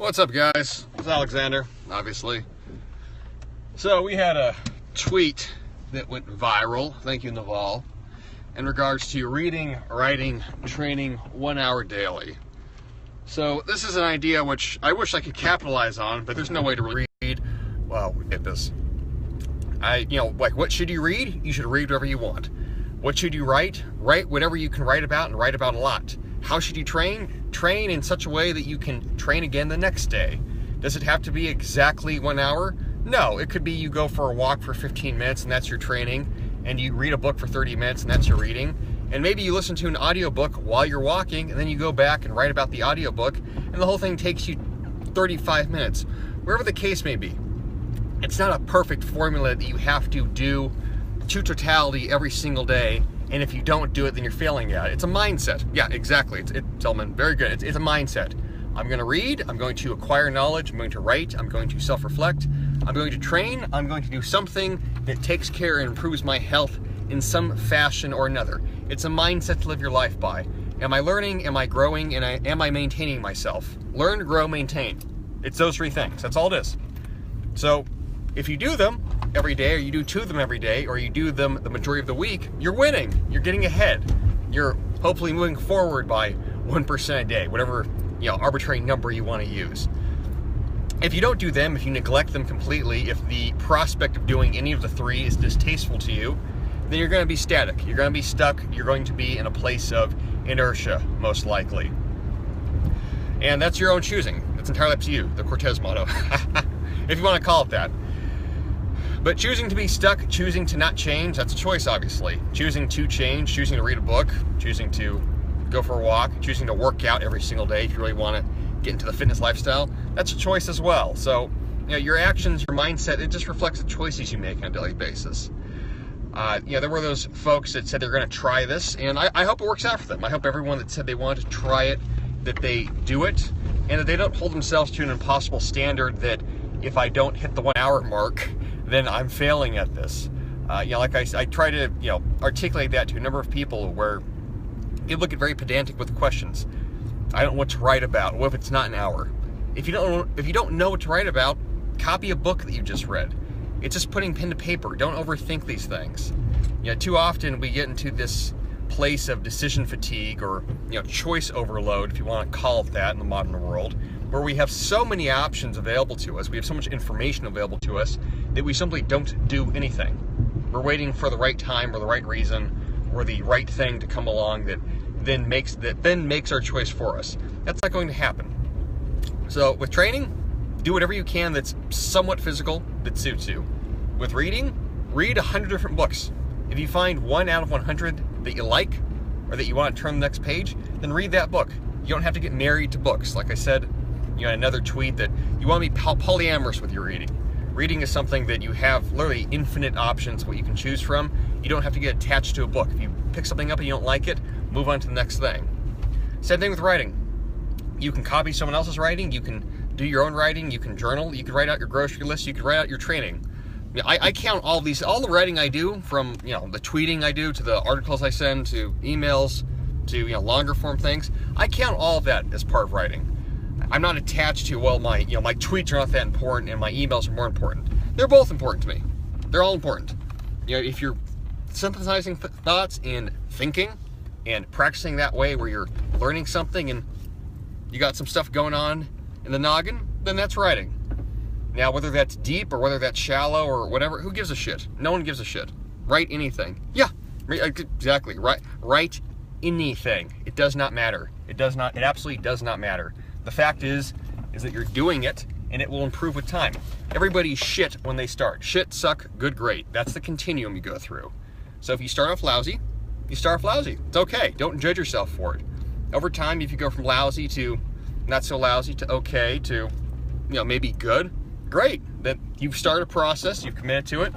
What's up, guys? It's Alexander, obviously. So we had a tweet that went viral, thank you Naval, in regards to reading, writing, training 1 hour daily. So this is an idea which I wish I could capitalize on, but there's no way to read. Well, get this. What should you read? You should read whatever you want. What should you write? Write whatever you can write about, and write about a lot. How should you train? Train in such a way that you can train again the next day. Does it have to be exactly 1 hour? No, it could be you go for a walk for 15 minutes and that's your training, and you read a book for 30 minutes and that's your reading, and maybe you listen to an audiobook while you're walking and then you go back and write about the audiobook and the whole thing takes you 35 minutes. Wherever the case may be. It's not a perfect formula that you have to do to totality every single day, and if you don't do it, then you're failing at it. It's a mindset. Yeah, exactly. Tillman, very good. It's a mindset. I'm going to read, I'm going to acquire knowledge, I'm going to write, I'm going to self-reflect, I'm going to train, I'm going to do something that takes care and improves my health in some fashion or another. It's a mindset to live your life by. Am I learning, am I growing, and am I maintaining myself? Learn, grow, maintain. It's those three things. That's all it is. So, if you do them every day, or you do two of them every day, or you do them the majority of the week, you're winning. You're getting ahead. You're hopefully moving forward by 1% a day, whatever arbitrary number you want to use. If you don't do them, if you neglect them completely, if the prospect of doing any of the three is distasteful to you, then you're going to be static. You're going to be stuck. You're going to be in a place of inertia, most likely. And that's your own choosing. It's entirely up to you, the Cortes motto, if you want to call it that. But choosing to be stuck, choosing to not change, that's a choice, obviously. Choosing to change, choosing to read a book, choosing to go for a walk, choosing to work out every single day if you really want to get into the fitness lifestyle, that's a choice as well. So, your actions, your mindset, it just reflects the choices you make on a daily basis. There were those folks that said they're going to try this, and I hope it works out for them. I hope everyone that said they wanted to try it, that they do it, and that they don't hold themselves to an impossible standard that if I don't hit the 1 hour mark, then I'm failing at this. Like I try to, articulate that to a number of people where people get very pedantic with questions. I don't know what to write about. What if it's not an hour? If you don't know what to write about, copy a book that you just read. It's just putting pen to paper. Don't overthink these things. Too often we get into this place of decision fatigue or choice overload, if you want to call it that in the modern world, where we have so many options available to us, we have so much information available to us that we simply don't do anything. We're waiting for the right time or the right reason or the right thing to come along that then makes our choice for us. That's not going to happen. So with training, do whatever you can that's somewhat physical that suits you. With reading, read 100 different books. If you find 1 out of 100 that you like or that you want to turn the next page, then read that book. You don't have to get married to books. Like I said, another tweet that you want to be polyamorous with your reading. Reading is something that you have literally infinite options what you can choose from. You don't have to get attached to a book. If you pick something up and you don't like it, move on to the next thing. Same thing with writing. You can copy someone else's writing, you can do your own writing, you can journal, you can write out your grocery list, you can write out your training. I count all the writing I do, from the tweeting I do to the articles I send to emails to longer form things. I count all of that as part of writing. I'm not attached to, my tweets are not that important and my emails are more important. They're both important to me. They're all important. If you're synthesizing thoughts and thinking and practicing that way where you're learning something and you got some stuff going on in the noggin, then that's writing. Now, whether that's deep or whether that's shallow or whatever, who gives a shit? No one gives a shit. Write anything. Yeah, exactly. Write anything. It does not matter. It absolutely does not matter. The fact is that you're doing it and it will improve with time. Everybody's shit when they start. Shit, suck, good, great. That's the continuum you go through. So if you start off lousy, you start off lousy. It's okay. Don't judge yourself for it. Over time, if you go from lousy to not so lousy to okay to, maybe good, great. Then you've started a process, you've committed to it.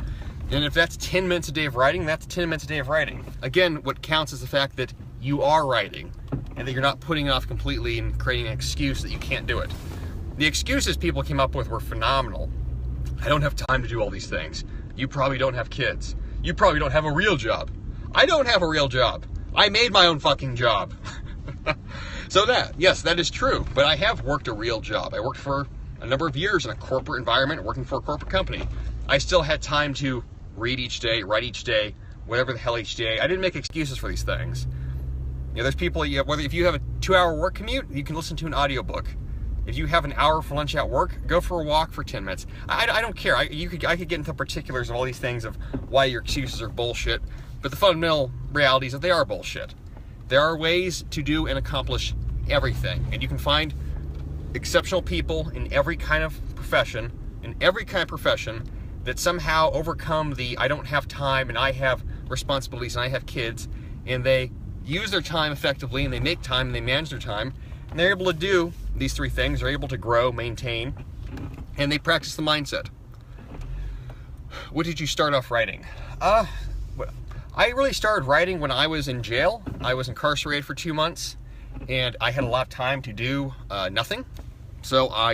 And if that's 10 minutes a day of writing, that's 10 minutes a day of writing. Again, what counts is the fact that you are writing and that you're not putting it off completely and creating an excuse that you can't do it. The excuses people came up with were phenomenal. I don't have time to do all these things. You probably don't have kids. You probably don't have a real job. I don't have a real job. I made my own fucking job. So yes, that is true. But I have worked a real job. I worked for a number of years in a corporate environment, working for a corporate company. I still had time to read each day, write each day, whatever the hell each day. I didn't make excuses for these things. You know, there's people, whether if you have a 2-hour work commute, you can listen to an audiobook. If you have an hour for lunch at work, go for a walk for 10 minutes. I don't care. I could get into particulars of all these things of why your excuses are bullshit, but the fundamental reality is that they are bullshit. There are ways to do and accomplish everything, and you can find exceptional people in every kind of profession, that somehow overcome the I don't have time and I have responsibilities and I have kids, and they use their time effectively and they make time and they manage their time, and they're able to do these three things. They're able to grow, maintain, and they practice the mindset. What did you start off writing? I really started writing when I was in jail. I was incarcerated for 2 months, and I had a lot of time to do nothing. So I